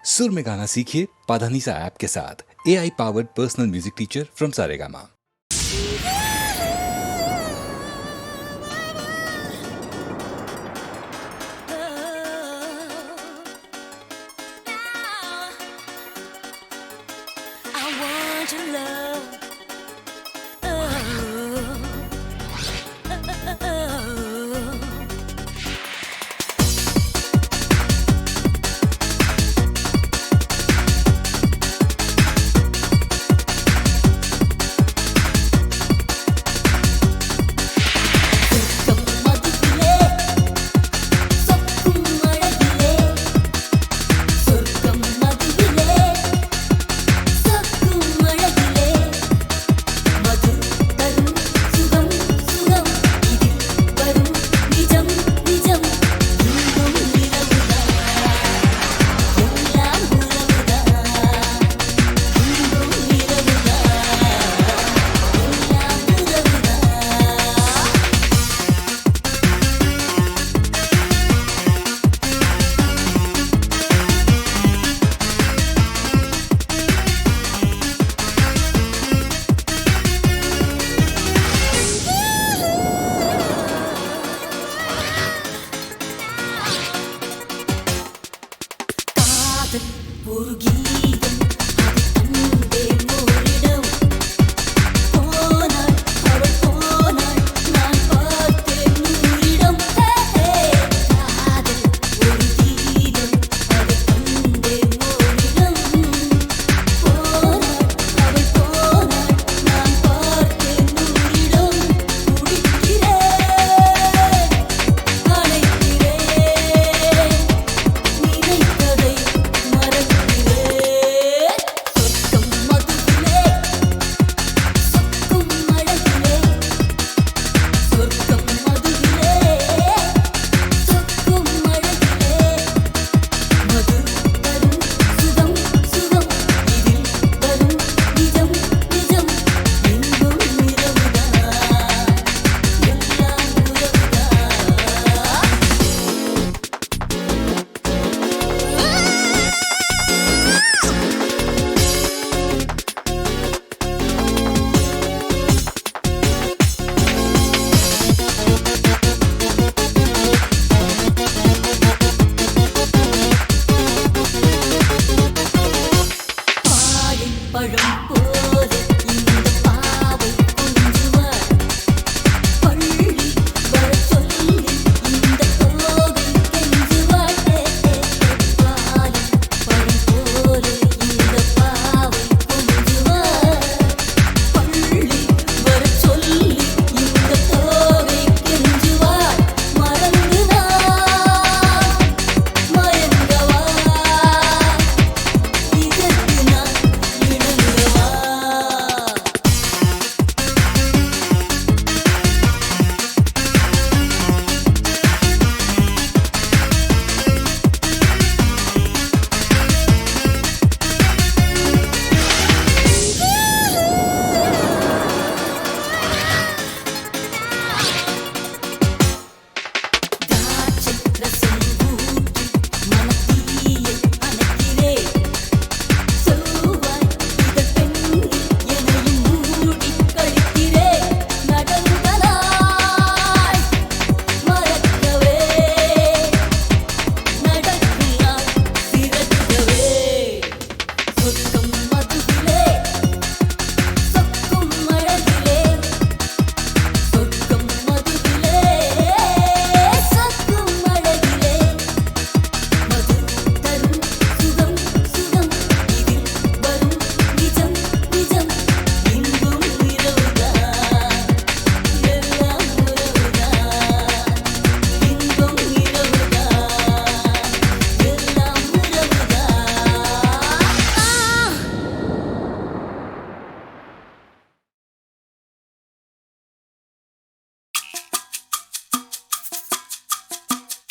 सुर में गाना सीखिए पाधानीसा ऐप के साथ। AI powered personal music teacher from Saregama.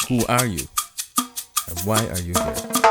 Who are you? And why are you here?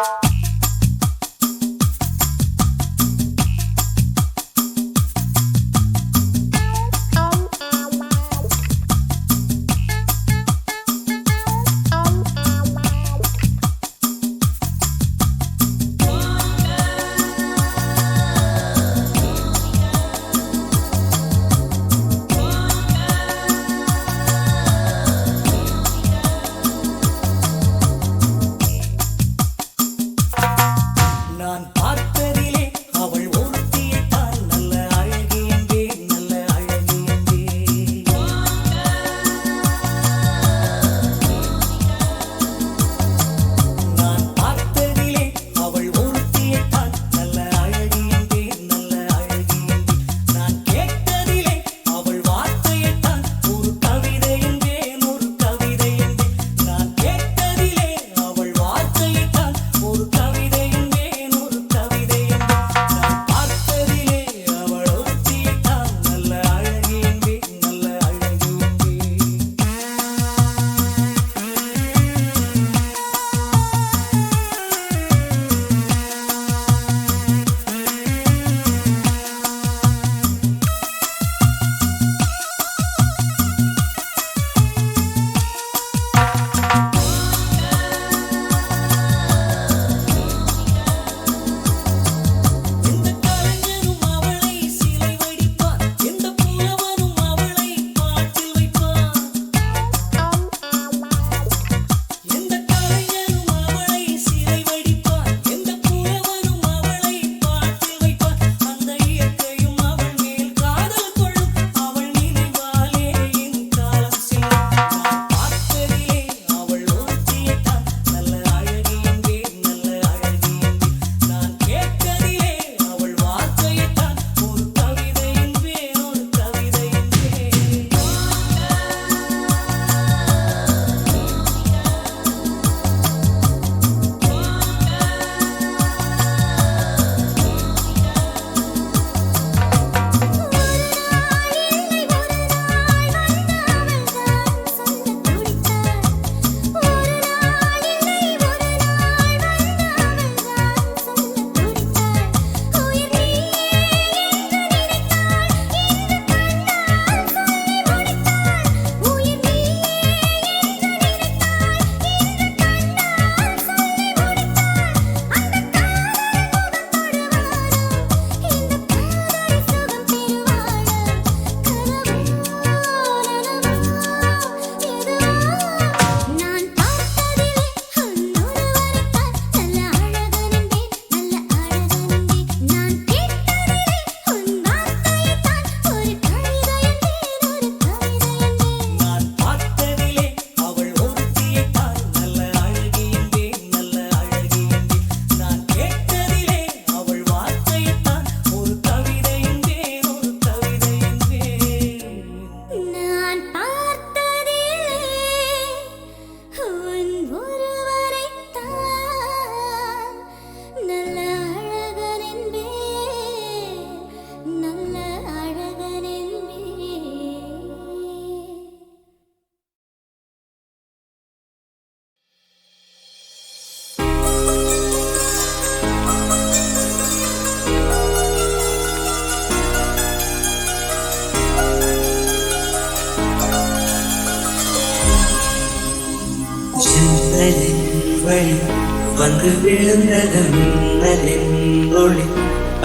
அங்கு விழுந்தது மின்னலின் ஒளி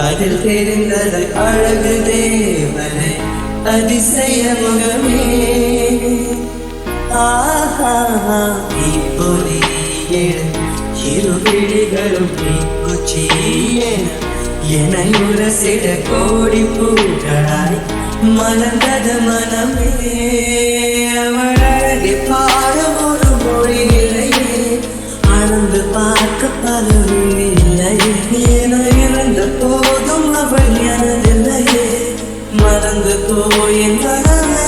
அதில் தெரிந்தது அழகு தேவனை அதிசய முகமே இருவிழிகளும் என்னை உரசிட கோடி பூக்களாய் மலர்ந்தது மனமே அவள் அழகி பாட ஒரு மொழி இல்லையே அளந்து பார்க்க பலரும் இல்லையே என இருந்த போதும் அவள் எனதில்லையே மறந்து போயின் வரவே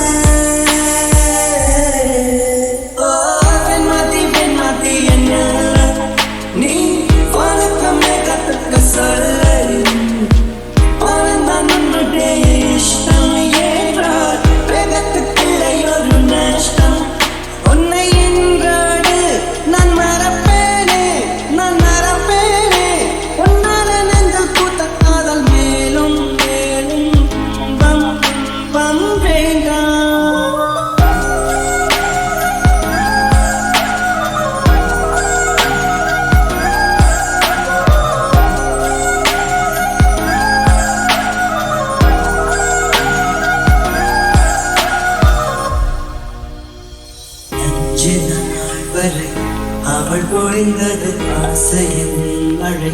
அவள் பொழிந்தது ஆசையின் மழை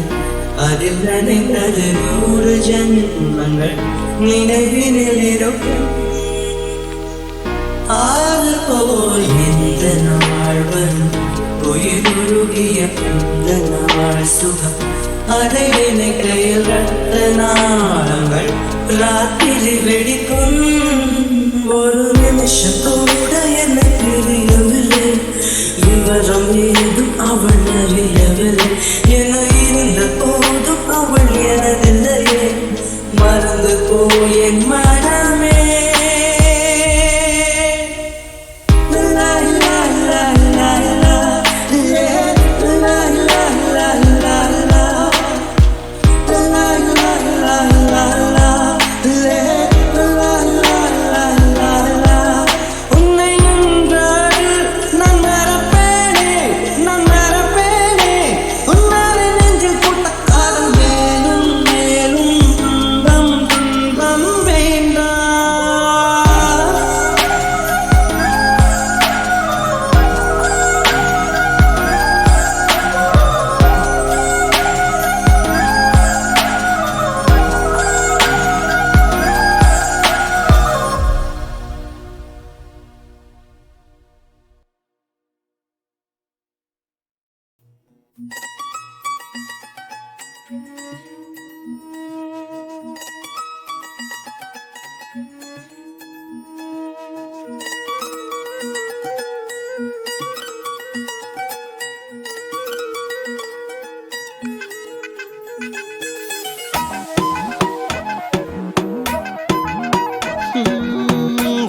அதில் நனைந்தது 100 ஜன்மங்கள் நினைவினில் இருக்கும் ஆறு போல் எந்த நாள் வரும் உயிர் உருகிய இந்த நாள் சுகம் அதை நினைக்கையில் ரத்த நாளங்கள் ராத்திரி வெடிக்கும் ஒரு நிமிஷம் கூட என்னை தெரியவில்லை விவரம் ஏதும் அவள் அறியவில்லை என இருந்த போதும் அவள் எனதில்லையே மறந்து போயேன் மனமே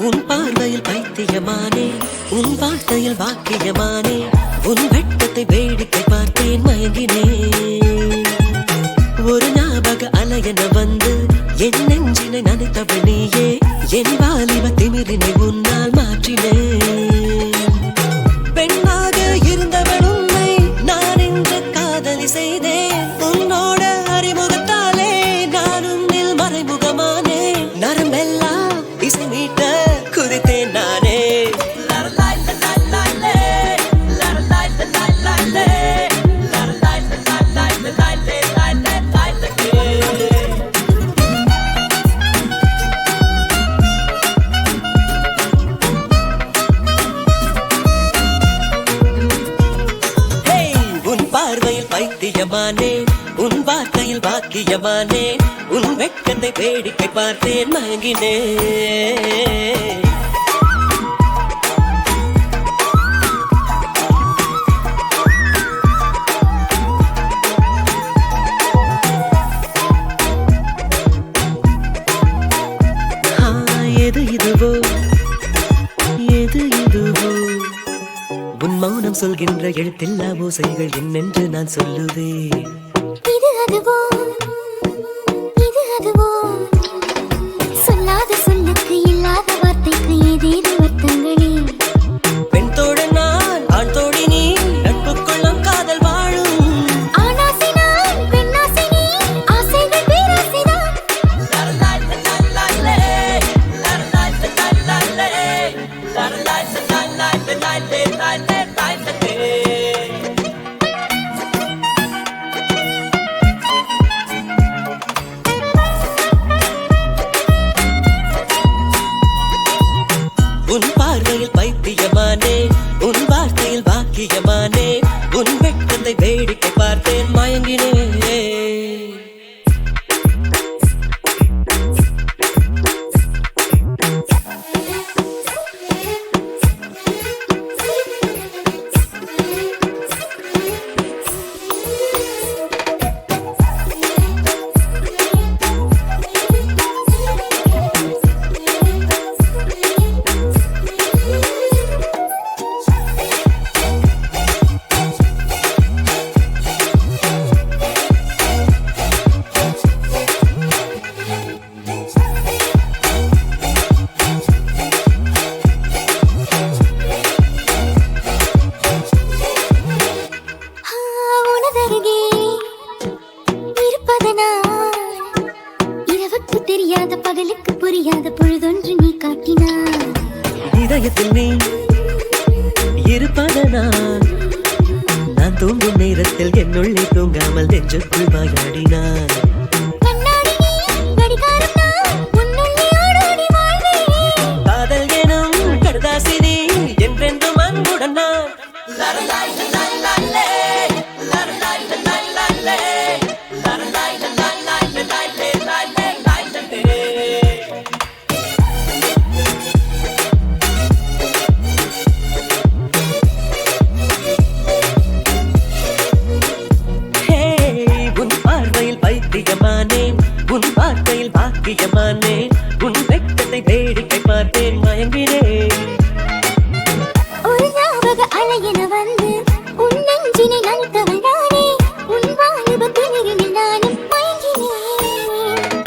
உன் பார்வையில் பைத்தியமானே உன் வார்த்தையில் வாக்கியமானே உன் வெட்டத்தை வேடிக்கை பார்த்தேன் மயங்கினேன் ஒரு ஞாபக அலையென வந்து என் நெஞ்சினை நனைத்தவள் நீயே என் வாலிப திமிரினை உன்னால் மாற்றினேன் பெண்ணாக இருந்தவள் உன்னை நான் இன்று காதலி செய்தேன் உன்னோட அறிமுகத்தாலே நான் உன்னில் மறைமுகமானேன் நரம்பெல்லாம் இசை மீட்ட குறித்தேன் நானே பார்வையில் பைத்தியமானே உன் வார்த்தையில் வாக்கியமானே உன் வெட்கத்தை வேடிக்கை பார்த்தேன் மயங்கினேன் எது இதுவோ எது இதுவோ உன் மௌனம் சொல்கின்ற எழுத்தில்லா ஓசைகள் என்னென்று நான் சொல்லுவேன் இது அதுவோ சொல்லாத சொல்லுக்கு இல்லாத வார்த்தைக்கு ஏதேது அர்த்தங்களே பெண் தோழன் நான் ஆண் தோழி நீ நட்புக்குள் நம் காதல் வாழும் தெரியாத பகலுக்கு புரியாத பொழுதொன்று நீ காட்டினாய். இதயத்தில் நீ இருப்பதனால் நான் தூங்கும் நேரத்தில் என்னுள்ளே தூங்காமல் நெஞ்சுக்குள் வாயாடினான். கண்ணாடி நீ, கடிகாரம் நான், உன்னுள்ளே ஓடோடி வாழ்வேன். காதல் எனும் கடுதாசினி என்றென்றும் அன்புடன் நான். உன் பார்வையில் பைத்தியமானேன், உன் வார்த்தையில் பாக்கியமானேன், உன் வெட்கத்தை வேடிக்கை பார்த்தேன், மயங்கினேன். ஒரு ஞாபக அலையென வந்து உன் நெஞ்சினை நனைத்தவள் நானே. உன் வாலிப துணிகளில் நானும் மயங்கினேன்.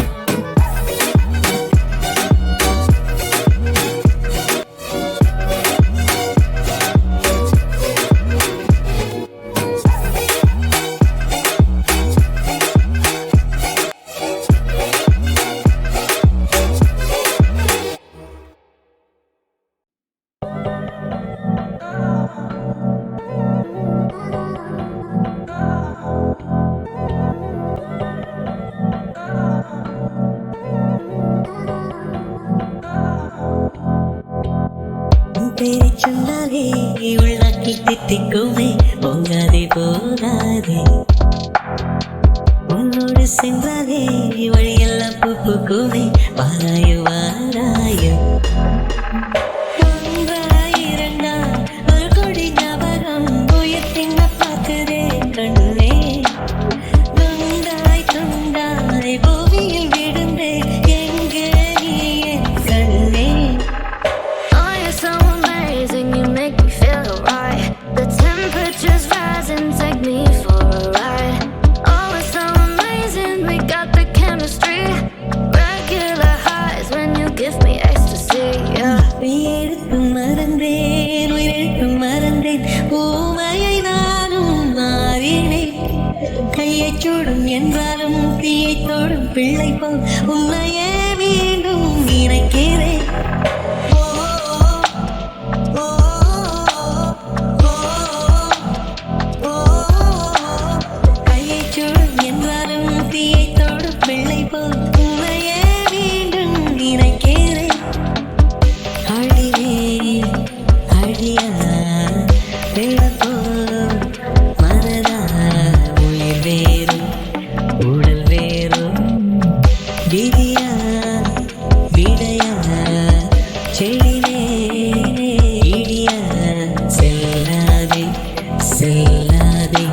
உன் பேரைச் சொன்னாலே உள்ளாக்கில் தித்திக்குமே, போகாதே போகாதே. உன்னோடு சென்றாலே வழியெல்லாம் பூ பூக்குமே, வாராயோ வாராயோ. ஒன்றாயிரண்டா ஒரு கொடி ஞாபகம் உயிர் தின்ன பார்க்குதே கண்ணே. துண்டாய் துண்டாய் பூமியில் விழுந்தே எங்கே நீ என் கண்ணே. Oh, you're so amazing, you make me feel right. The temperature's rising, take me for a ride. Oh, it's so amazing, we got the chemistry. Regular highs when you give me ecstasy, yeah. உயிருக்கு மறந்தேன், உயிருக்கு மறந்தேன், ஊமையை நானும் மாறினேன். கையைச் சுடும் என்றாலும் தீயைத் தொடும் பிள்ளை போல் உன்னையே மீண்டும் நினைக்கிறேன். கையைச் சுடும் என்றாலும் தீயைத் தொடும் பிள்ளை போல் உன்னையே மீண்டும் நினைக்கிறேன். அடிவே அடியா வெள்ளப்போ மனதா உயிர் வேறும் உடல் வேறும் விதியா விடையா செடினே இடியா செல்லாதே செல்லாதே.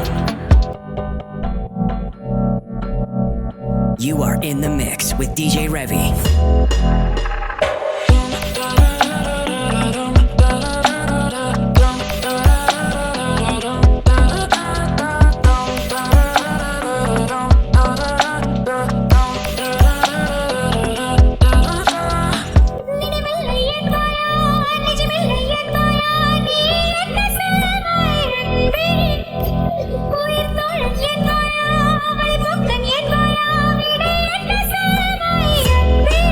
You are in the mix with DJ Revy. நினைவில்லை என்பாயா, நிஜமில்லை என்பாயா, நீ என்ன சொல்வாய் அன்பே? உயிர் தோழன் என்பாயா, வழிபோக்கன் என்பாயா, விடை என்ன சொல்வாய் அன்பே?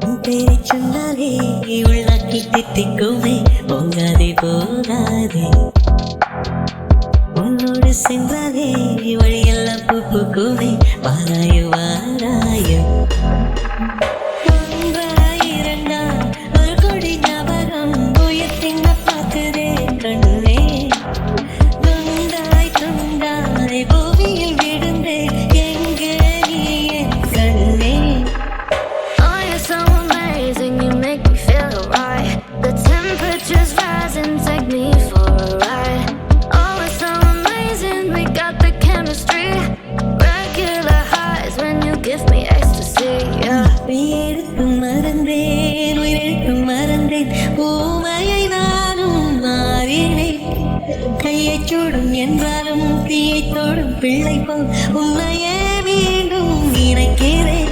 உன் பேரை சொன்னாலே உள்ளாக்கி தித்திக்குமே போகாதே போகாதே உன்னோடு சென்றாலே வழியெல்லாம் பூ பூக்குமே வாராயோ வாராயோ ஒன்றாயிரண்டா ஒரு கொடி ஞாபகம் உயர்த்தின பார்க்குதே கண்ணே துண்டாய் துண்டாய் பூமியில் விழுந்தே எங்கே நீ என் கண்ணே Oh, you're so amazing, you make me feel alright. The temperature's rising, take me for a ride. Oh, it's so amazing, we got the chemistry. Regular highs when you give me ecstasy, yeah. உயிருக்கு மறந்தேன் உயிருக்கு மறந்தேன் ஊமையை நானும் மாறினேன் கையை சூடும் என்றாலும் தீயை தோடும் பிள்ளை போல் உன்னையே மீண்டும் நினைக்கிறேன்